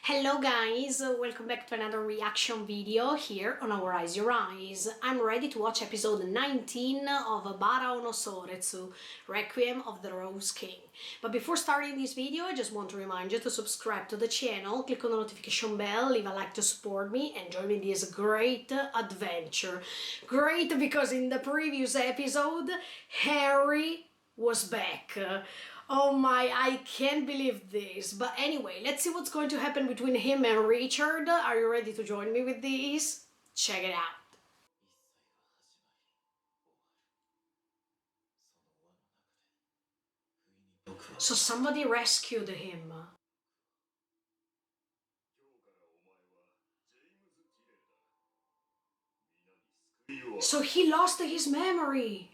Hello guys, welcome back to another reaction video here on Our Eyes Your Eyes. I'm ready to watch episode 19 of Baraou no Souretsu, Requiem of the Rose King. But before starting this video, I just want to remind you to subscribe to the channel, click on the notification bell, leave a like to support me and join me in this great adventure. Great because in the previous episode, Harry was back. Oh my, I can't believe this. But anyway, let's see what's going to happen between him and Richard. Are you ready to join me with this? Check it out. So somebody rescued him. So he lost his memory.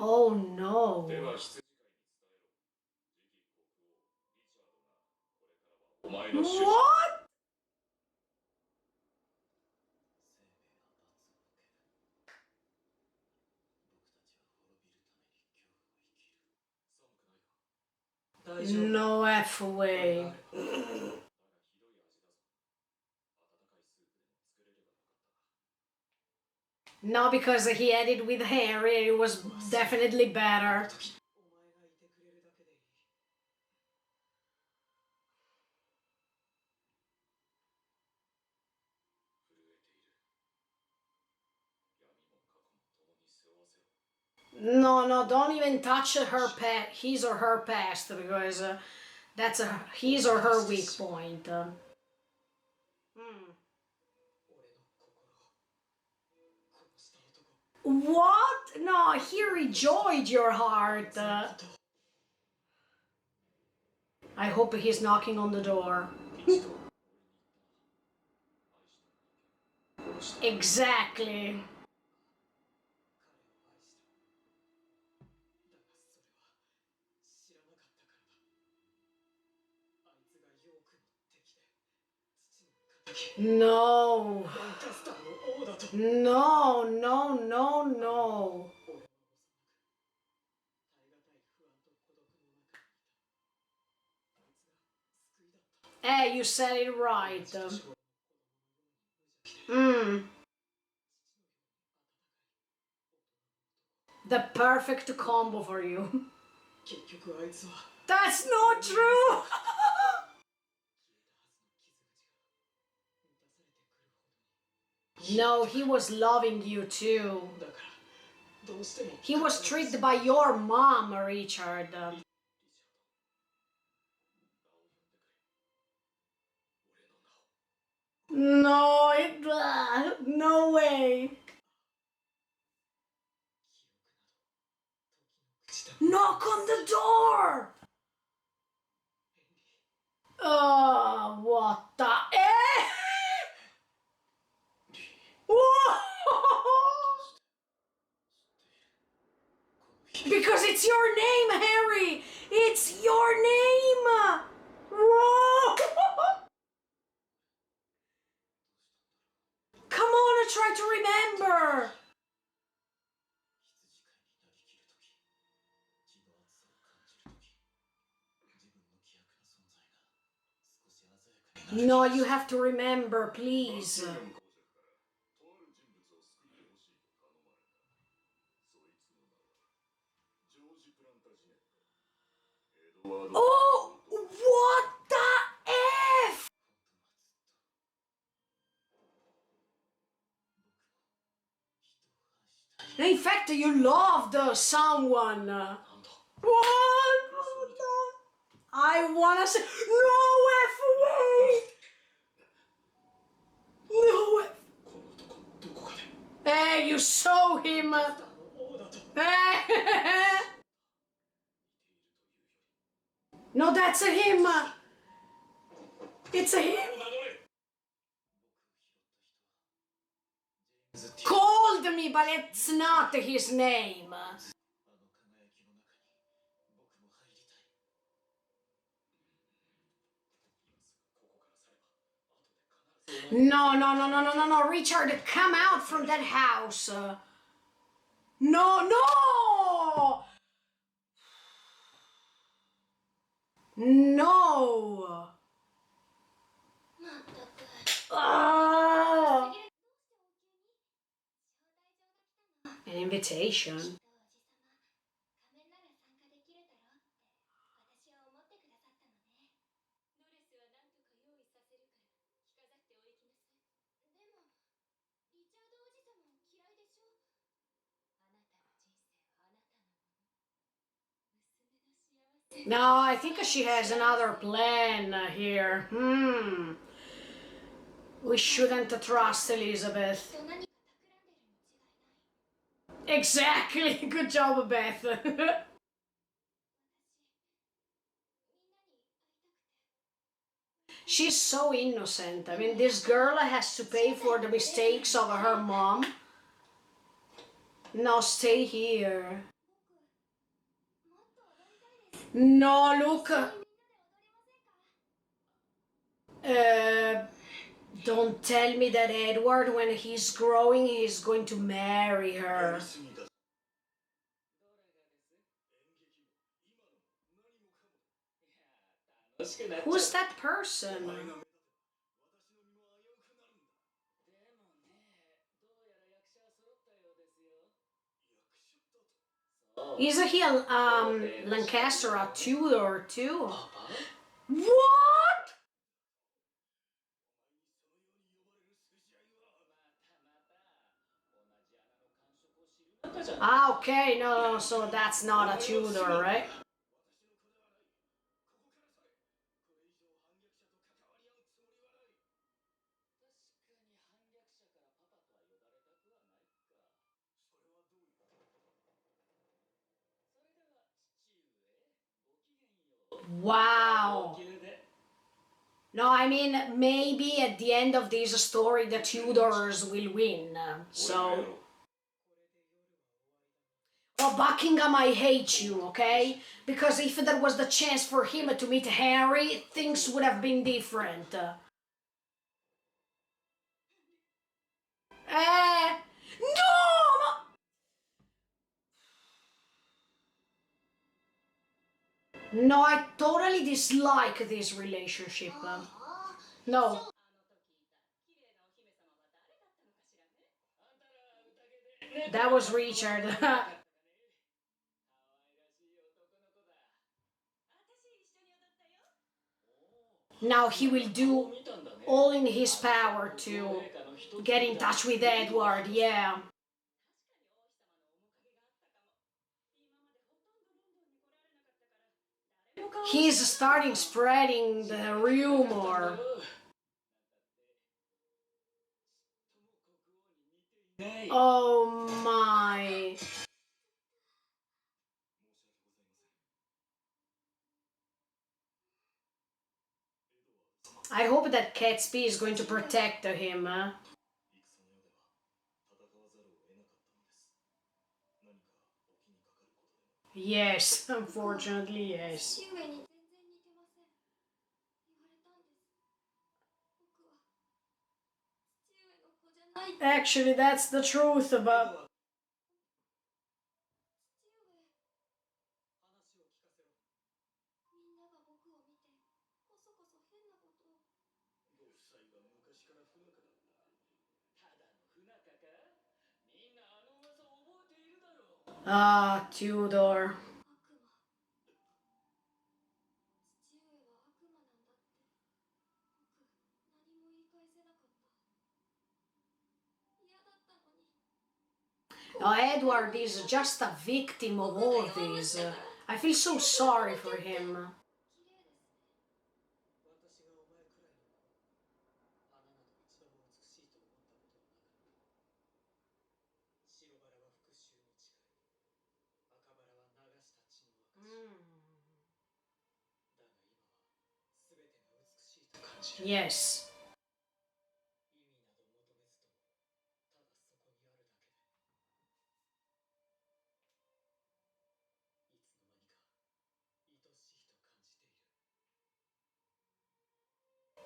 Oh no. What? No F way. No, because he had it with Harry, it was definitely better. No, don't even touch his or her past, because that's his or her weak point. What? No, he rejoiced your heart. I hope he's knocking on the door. Exactly. No. No. Hey, you said it right. The perfect combo for you. That's not true! No, he was loving you too. He was tricked by your mom, Richard. No way. Knock on the door! Oh, what the Because it's your name, Harry! It's your name! Whoa! Come on and try to remember! No, you have to remember, please. Oh, what the F? In fact, you loved someone. What? I wanna say no F. Hey, you saw him. No, that's a him. It's a him. Called me, but it's not his name. No, Richard, come out from that house. No, no! No! Ah! An invitation? No, I think she has another plan here. We shouldn't trust Elizabeth. Exactly. Good job, Beth. She's so innocent. I mean, this girl has to pay for the mistakes of her mom. No, stay here. No, look. Don't tell me that Edward, when he's growing, he's going to marry her. Who's that person? Is he a Lancaster, a Tudor too? What? Ah, okay, no, so that's not a Tudor, right? Wow. No, I mean, maybe at the end of this story the Tudors will win. So. Oh, Buckingham, I hate you, okay? Because if there was the chance for him to meet Harry, things would have been different. No! No, I totally dislike this relationship. No. That was Richard. Now he will do all in his power to get in touch with Edward, yeah. He's starting spreading the rumor. Oh my. I hope that Catsby is going to protect him. Yes, unfortunately, yes. Actually, that's the truth about. Ah, Tudor. Oh, Edward is just a victim of all this. I feel so sorry for him. Yes.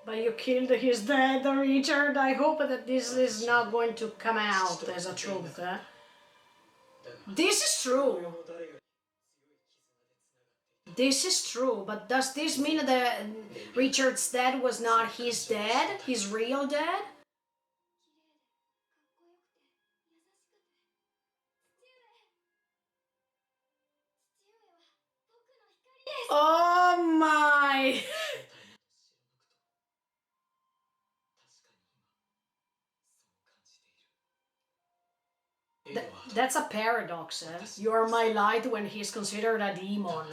But you killed his dad, Richard. I hope that this is not going to come out as a truth. This is true. This is true, but does this mean that Richard's dad was not his dad, his real dad? Oh my! That's a paradox, eh? You are my light when he's considered a demon.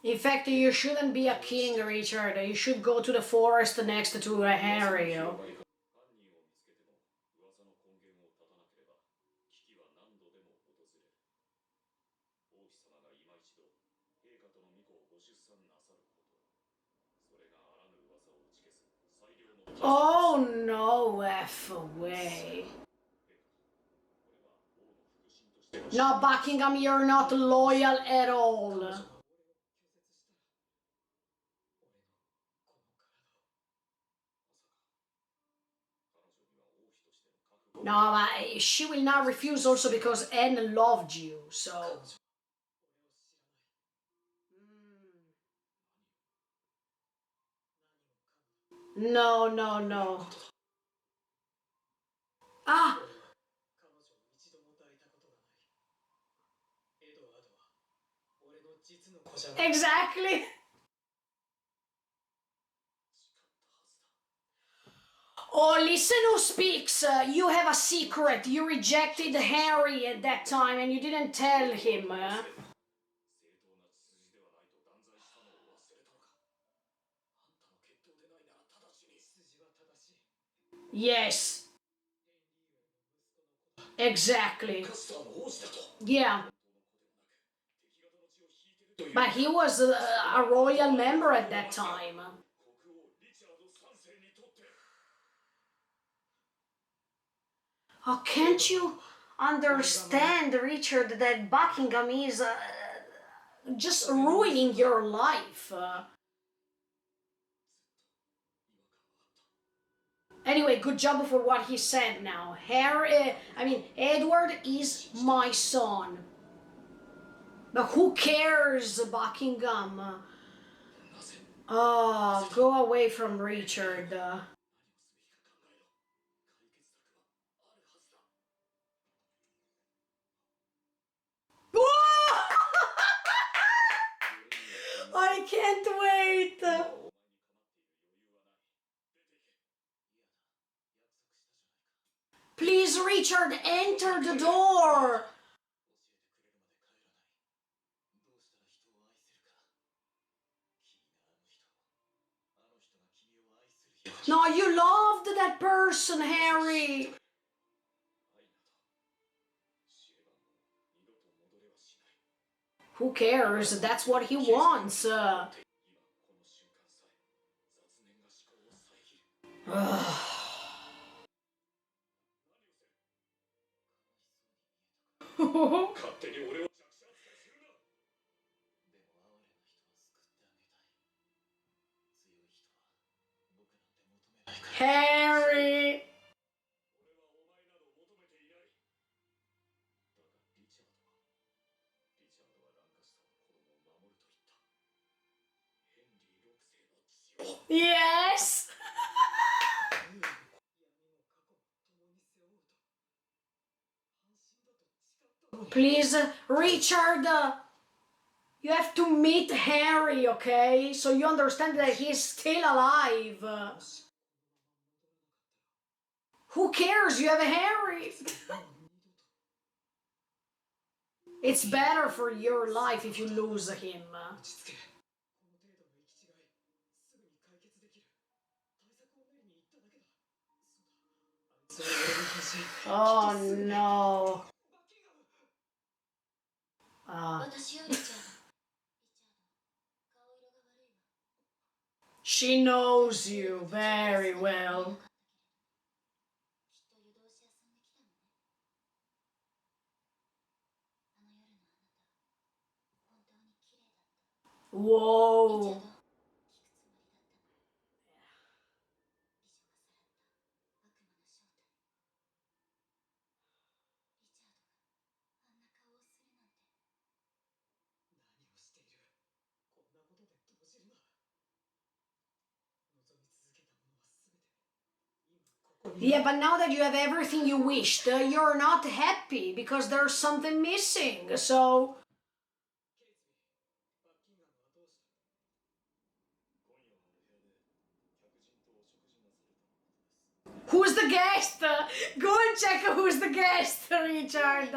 In fact, you shouldn't be a king, Richard. You should go to the forest next to Harry. Oh no, F away. No, Buckingham, you're not loyal at all. No, she will not refuse also because Anne loved you, so... No, no, no. Ah! Exactly! Oh, listen who speaks. You have a secret. You rejected Harry at that time and you didn't tell him. Yes. Exactly. Yeah. But he was a royal member at that time. Oh, can't you understand, Richard, that Buckingham is just ruining your life? Anyway, good job for what he said now. Edward is my son. But who cares, Buckingham? Oh, go away from Richard. I can't wait! Please, Richard, enter the door! No, you loved that person, Harry! Who cares? That's what he wants. Harry! Yes! Please, Richard, you have to meet Harry, okay? So you understand that he's still alive. Who cares? You have a Harry. It's better for your life if you lose him. Oh no. Uh, she knows you very well. Whoa. Yeah, but now that you have everything you wished, you're not happy because there's something missing. So, who's the guest? Go and check who's the guest, Richard.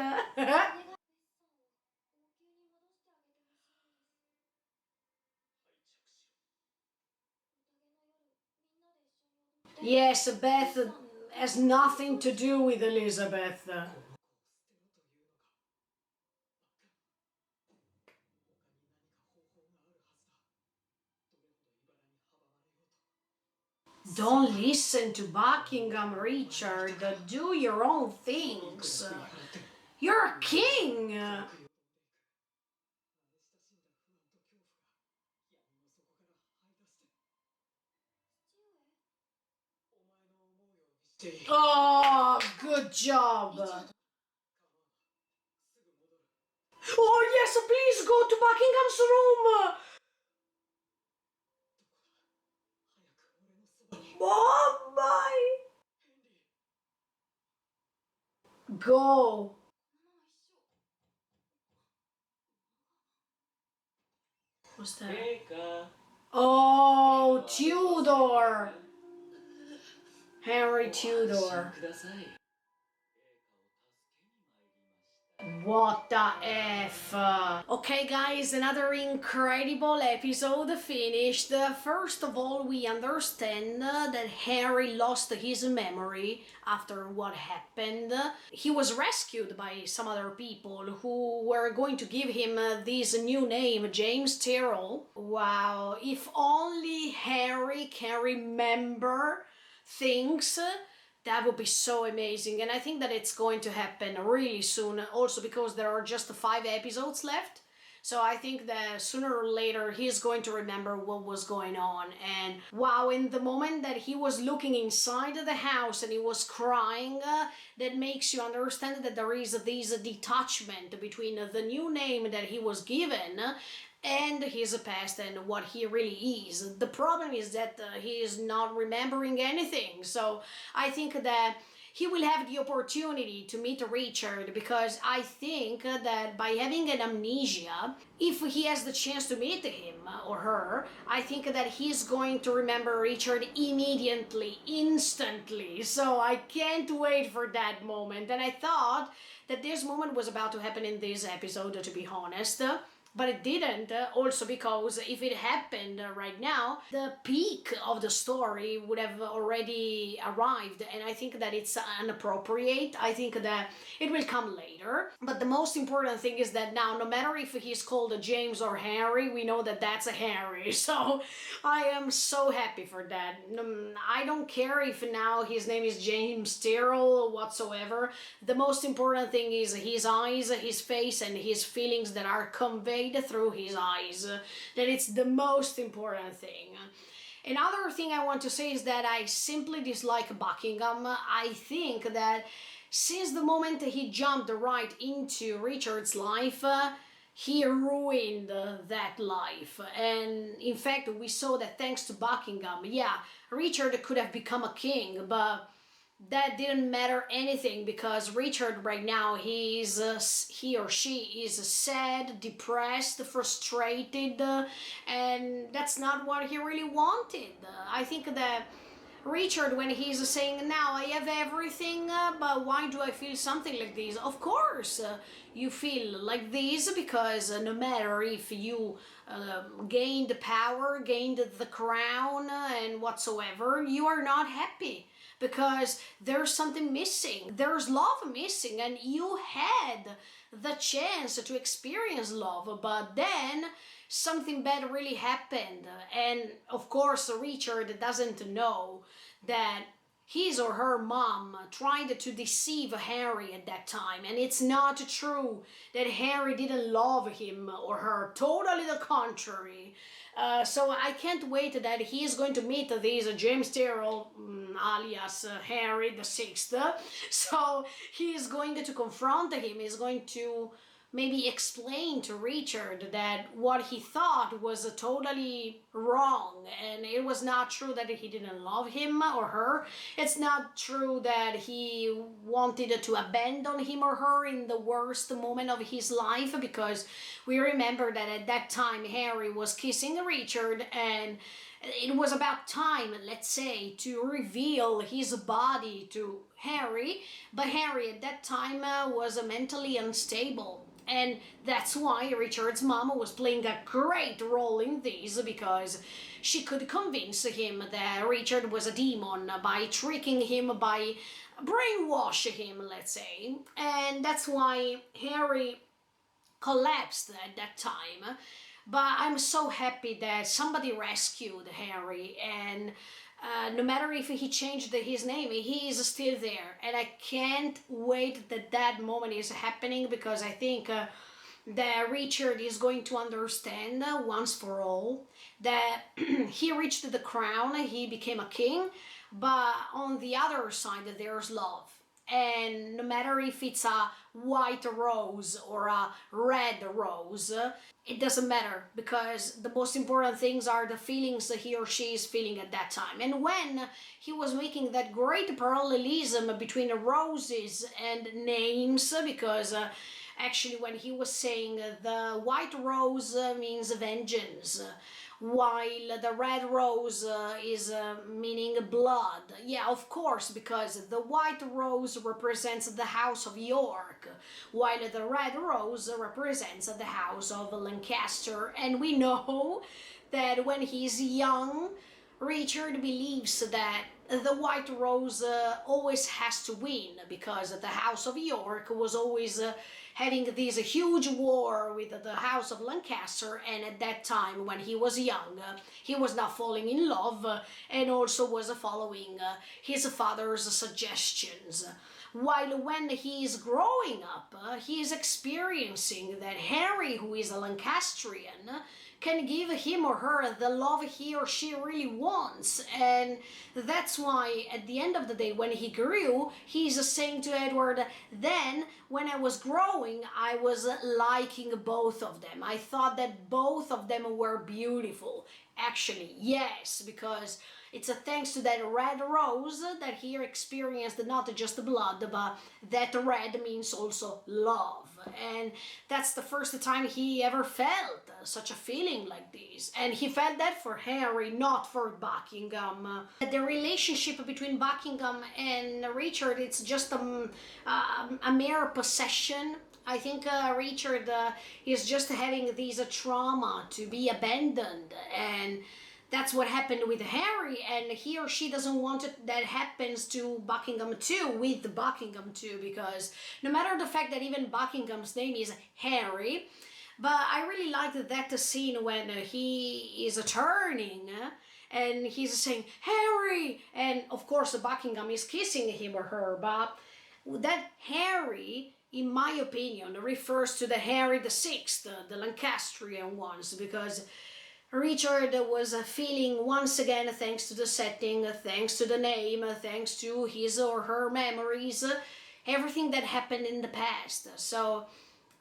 Yes, Beth has nothing to do with Elizabeth. Don't listen to Buckingham, Richard. Do your own things. You're a king. Oh, good job. Oh, yes, please go to Buckingham's room. Oh, my. Go. What's that? Oh, Tudor. Henry Tudor. What the F? Okay guys, another incredible episode finished. First of all, we understand that Harry lost his memory after what happened. He was rescued by some other people who were going to give him this new name, James Tyrrell. Wow, if only Harry can remember things, that would be so amazing, and I think that it's going to happen really soon, also because there are just 5 episodes left. So I think that sooner or later he's going to remember what was going on. And wow, in the moment that he was looking inside the house and he was crying, that makes you understand that there is this detachment between the new name that he was given and his past and what he really is. The problem is that he is not remembering anything. So I think that he will have the opportunity to meet Richard, because I think that by having an amnesia, if he has the chance to meet him or her, I think that he's going to remember Richard immediately, instantly. So I can't wait for that moment. And I thought that this moment was about to happen in this episode, to be honest. But it didn't, also because if it happened right now, the peak of the story would have already arrived, and I think that it's inappropriate. I think that it will come later. But the most important thing is that now, no matter if he's called James or Harry, we know that that's a Harry. So I am so happy for that. I don't care if now his name is James Tyrrell whatsoever. The most important thing is his eyes, his face, and his feelings that are conveyed through his eyes. That it's the most important thing. Another thing I want to say is that I simply dislike Buckingham. I think that since the moment he jumped right into Richard's life, he ruined that life. And in fact, we saw that thanks to Buckingham, yeah, Richard could have become a king, but that didn't matter anything, because Richard right now, he or she is sad, depressed, frustrated, and that's not what he really wanted. I think that Richard, when he's saying, now I have everything, but why do I feel something like this? Of course, you feel like this because no matter if you gained power, gained the crown, and whatsoever, you are not happy. Because there's something missing, there's love missing, and you had the chance to experience love, but then something bad really happened. And of course, Richard doesn't know that his or her mom tried to deceive Harry at that time, and it's not true that Harry didn't love him or her, totally the contrary. So I can't wait that he is going to meet this James Tyrrell, alias Harry the Sixth. So he is going to confront him, he's going to maybe explain to Richard that what he thought was totally wrong, and it was not true that he didn't love him or her. It's not true that he wanted to abandon him or her in the worst moment of his life, because we remember that at that time Harry was kissing Richard, and it was about time, let's say, to reveal his body to Harry, but Harry at that time was mentally unstable. And that's why Richard's mom was playing a great role in this, because she could convince him that Richard was a demon by tricking him, by brainwashing him, let's say. And that's why Harry collapsed at that time. But I'm so happy that somebody rescued Harry, and no matter if he changed his name, he is still there. And I can't wait that that moment is happening, because I think that Richard is going to understand once for all that he reached the crown, he became a king, but on the other side there's love. And no matter if it's a white rose or a red rose, it doesn't matter, because the most important things are the feelings that he or she is feeling at that time. And when he was making that great parallelism between roses and names, because actually when he was saying the white rose means vengeance, while the red rose is meaning blood. Yeah, of course, because the white rose represents the house of York, while the red rose represents the house of Lancaster. And we know that when he's young, Richard believes that the white rose always has to win, because the house of York was always having this huge war with the house of Lancaster, and at that time when he was young, he was not falling in love, and also was following his father's suggestions. While when he is growing up, he is experiencing that Harry, who is a Lancastrian, can give him or her the love he or she really wants. And that's why at the end of the day, when he grew, he's saying to Edward, then when I was growing, I was liking both of them. I thought that both of them were beautiful. Actually, yes, because it's a thanks to that red rose that he experienced not just the blood, but that red means also love. And that's the first time he ever felt such a feeling like this. And he felt that for Harry, not for Buckingham. The relationship between Buckingham and Richard, it's just a mere possession. I think Richard is just having this trauma to be abandoned, and that's what happened with Harry, and he or she doesn't want it that happens to Buckingham too, with Buckingham too, because no matter the fact that even Buckingham's name is Harry, but I really liked that scene when he is turning and he's saying, Harry! And of course Buckingham is kissing him or her, but that Harry, in my opinion, refers to the Henry VI, the Lancastrian ones, because Richard was feeling once again, thanks to the setting, thanks to the name, thanks to his or her memories, everything that happened in the past. So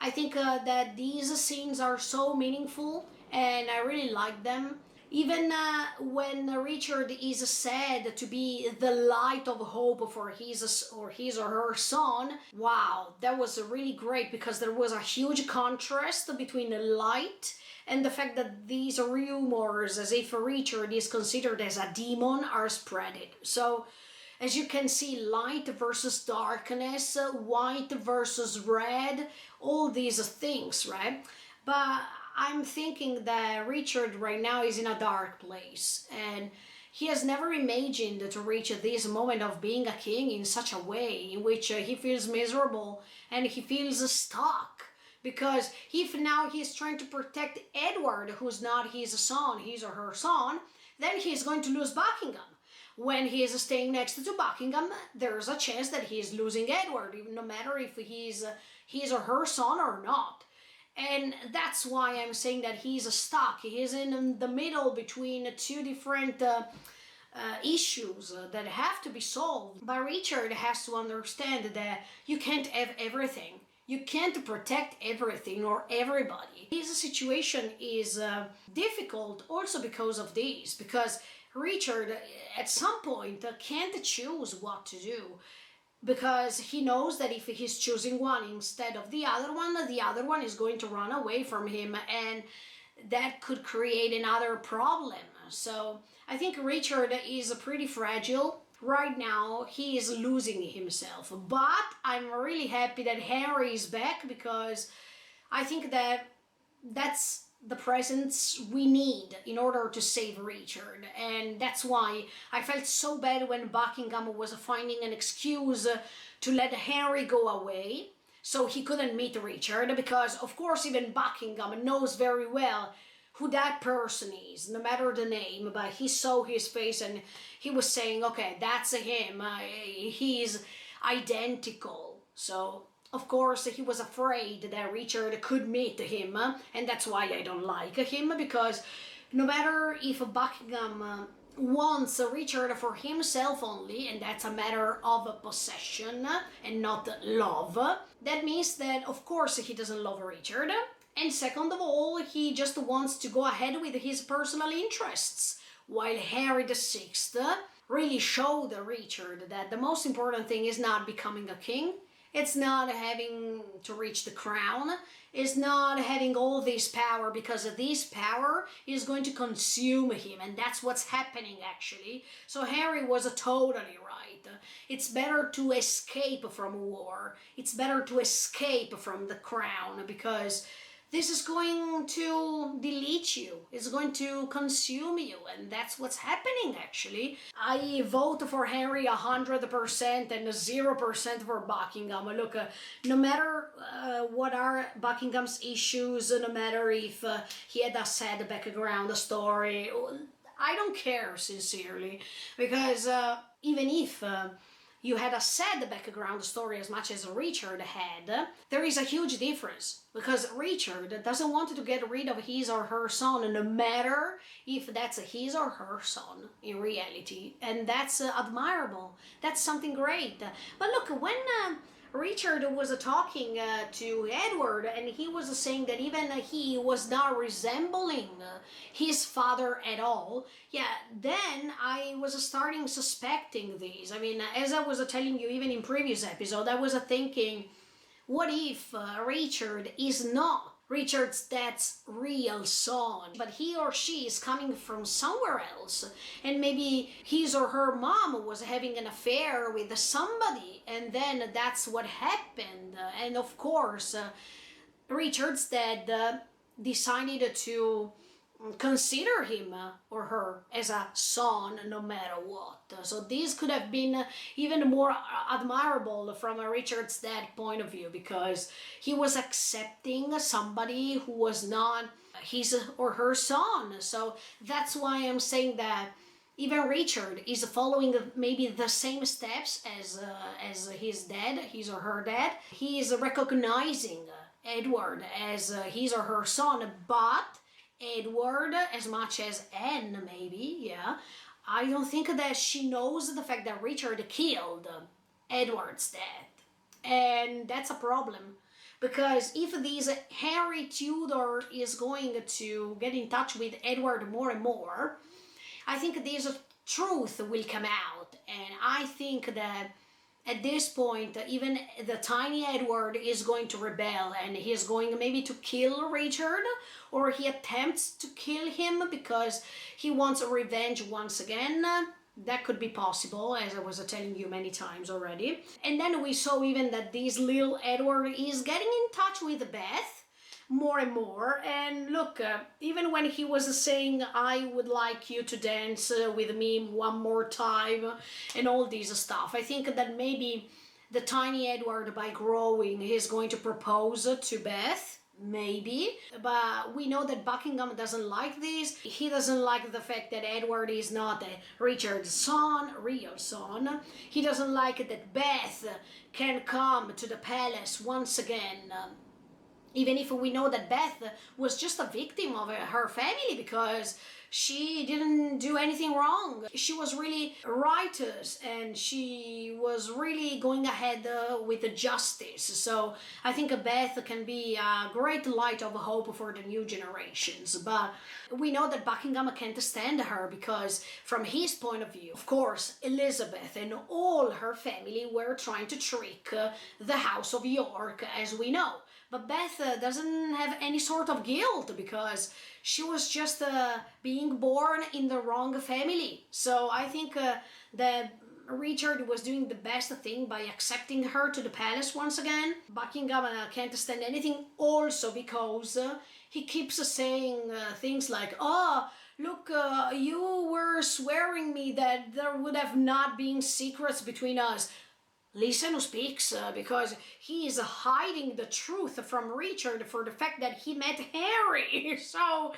I think that these scenes are so meaningful, and I really like them. Even when Richard is said to be the light of hope for his or her son, wow, that was really great, because there was a huge contrast between the light and the fact that these rumors, as if Richard is considered as a demon, are spreaded. So, as you can see, light versus darkness, white versus red, all these things, right? But I'm thinking that Richard right now is in a dark place, and he has never imagined to reach this moment of being a king in such a way in which he feels miserable and he feels stuck. Because if now he's trying to protect Edward, who's not his son, his or her son, then he's going to lose Buckingham. When he is staying next to Buckingham, there's a chance that he is losing Edward, no matter if he's his or her son or not. And that's why I'm saying that he's stuck. He is in the middle between two different issues that have to be solved. But Richard has to understand that you can't have everything. You can't protect everything or everybody. This situation is difficult also because of this, because Richard at some point can't choose what to do, because he knows that if he's choosing one instead of the other one is going to run away from him, and that could create another problem. So I think Richard is pretty fragile. Right now, he is losing himself. But I'm really happy that Henry is back, because I think that that's the presence we need in order to save Richard. And that's why I felt so bad when Buckingham was finding an excuse to let Henry go away so he couldn't meet Richard, because of course even Buckingham knows very well who that person is, no matter the name, but he saw his face and he was saying, okay, that's him, he's identical. So of course he was afraid that Richard could meet him, and that's why I don't like him, because no matter if Buckingham wants Richard for himself only, and that's a matter of possession and not love, that means that of course he doesn't love Richard, and second of all, he just wants to go ahead with his personal interests, while Henry VI really showed Richard that the most important thing is not becoming a king, it's not having to reach the crown, it's not having all this power, because this power is going to consume him, and that's what's happening actually. So Henry was totally right. It's better to escape from war, it's better to escape from the crown, because this is going to delete you, it's going to consume you, and that's what's happening actually. I vote for Henry 100% and 0% for Buckingham. Look, no matter what are Buckingham's issues, no matter if he had a sad background story, I don't care sincerely, because even if you had a sad background story as much as Richard had, there is a huge difference, because Richard doesn't want to get rid of his or her son, no matter if that's his or her son in reality, and that's admirable, that's something great. But look, when Richard was talking to Edward, and he was saying that even he was not resembling his father at all, yeah, then I was starting suspecting this. I mean, as I was telling you even in previous episode, I was thinking, what if Richard is not Richard's dad's real son, but he or she is coming from somewhere else, and maybe his or her mom was having an affair with somebody, and then that's what happened, and of course Richard's dad decided to consider him or her as a son no matter what. So this could have been even more admirable from Richard's dad point of view, because he was accepting somebody who was not his or her son. So that's why I'm saying that even Richard is following maybe the same steps as his dad, his or her dad. He is recognizing Edward as his or her son, but Edward, as much as Anne maybe, yeah, I don't think that she knows the fact that Richard killed Edward's dad. And that's a problem, because if this Henry Tudor is going to get in touch with Edward more and more, I think this truth will come out, and I think that at this point, even the tiny Edward is going to rebel, and he is going maybe to kill Richard, or he attempts to kill him because he wants revenge once again. That could be possible, as I was telling you many times already. And then we saw even that this little Edward is getting in touch with Beth more and more, and look, even when he was saying, I would like you to dance with me one more time and all this stuff, I think that maybe the tiny Edward, by growing, is going to propose to Beth, maybe, but we know that Buckingham doesn't like this. He doesn't like the fact that Edward is not Richard's son, real son. He doesn't like that Beth can come to the palace once again, even if we know that Beth was just a victim of her family, because she didn't do anything wrong. She was really righteous and she was really going ahead with the justice. So I think Beth can be a great light of hope for the new generations. But we know that Buckingham can't stand her because from his point of view, of course, Elizabeth and all her family were trying to trick the House of York, as we know. But Beth doesn't have any sort of guilt because she was just being born in the wrong family. So I think that Richard was doing the best thing by accepting her to the palace once again. Buckingham can't stand anything also because he keeps saying things like, oh, look, you were swearing me that there would have not been secrets between us. Listen who speaks, because he is hiding the truth from Richard for the fact that he met Harry. So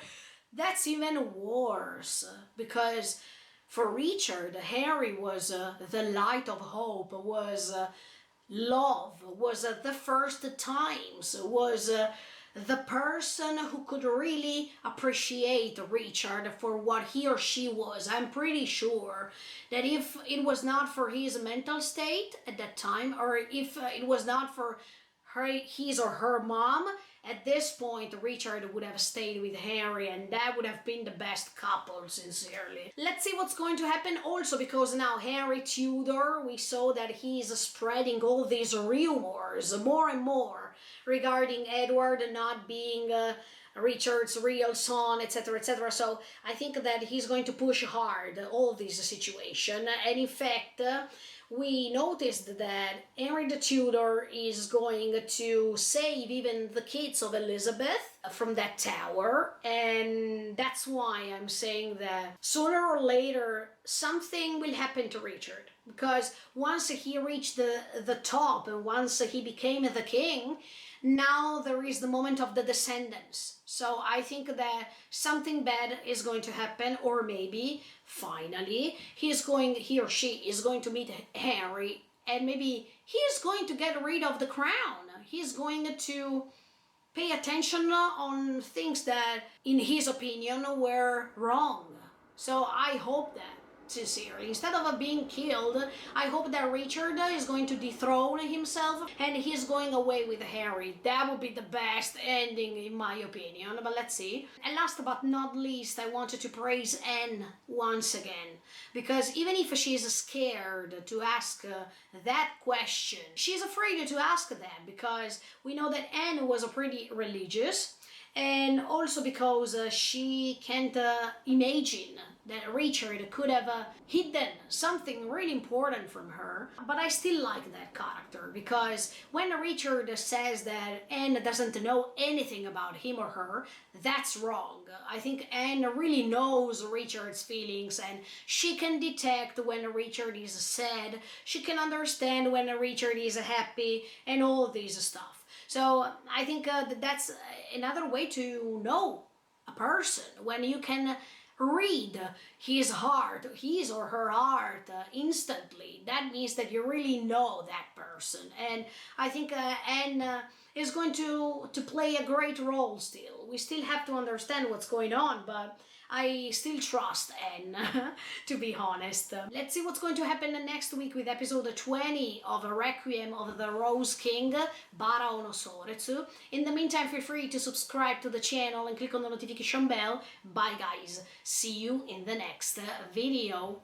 that's even worse, because for Richard, Harry was the light of hope, was love, was the first times, was the person who could really appreciate Richard for what he or she was. I'm pretty sure that if it was not for his mental state at that time, or if it was not for his or her mom, at this point Richard would have stayed with Harry and that would have been the best couple, sincerely. Let's see what's going to happen also, because now Harry Tudor, we saw that he's spreading all these rumors more and more regarding Edward not being Richard's real son, etc., etc. So I think that he's going to push hard all this situation, and in fact we noticed that Henry the Tudor is going to save even the kids of Elizabeth from that tower, and that's why I'm saying that sooner or later something will happen to Richard, because once he reached the top and once he became the king, now there is the moment of the descendants. So I think that something bad is going to happen, or maybe finally he or she is going to meet Harry, and maybe he is going to get rid of the crown. He's going to pay attention on things that in his opinion were wrong. So I hope that, sincerely, instead of being killed, I hope that Richard is going to dethrone himself and he's going away with Harry. That would be the best ending in my opinion, but let's see. And last but not least, I wanted to praise Anne once again, because even if she's scared to ask that question, she's afraid to ask that, because we know that Anne was pretty religious, and also because she can't imagine that Richard could have hidden something really important from her. But I still like that character, because when Richard says that Anne doesn't know anything about him or her, that's wrong. I think Anne really knows Richard's feelings, and she can detect when Richard is sad, she can understand when Richard is happy, and all this stuff. So I think that's another way to know a person, when you can read his heart, his or her heart instantly. That means that you really know that person. And I think Anne is going to play a great role still. We still have to understand what's going on, but I still trust Anne, to be honest. Let's see what's going to happen next week with episode 20 of Requiem of the Rose King, Baraou no Souretsu. In the meantime, feel free to subscribe to the channel and click on the notification bell. Bye guys, see you in the next video.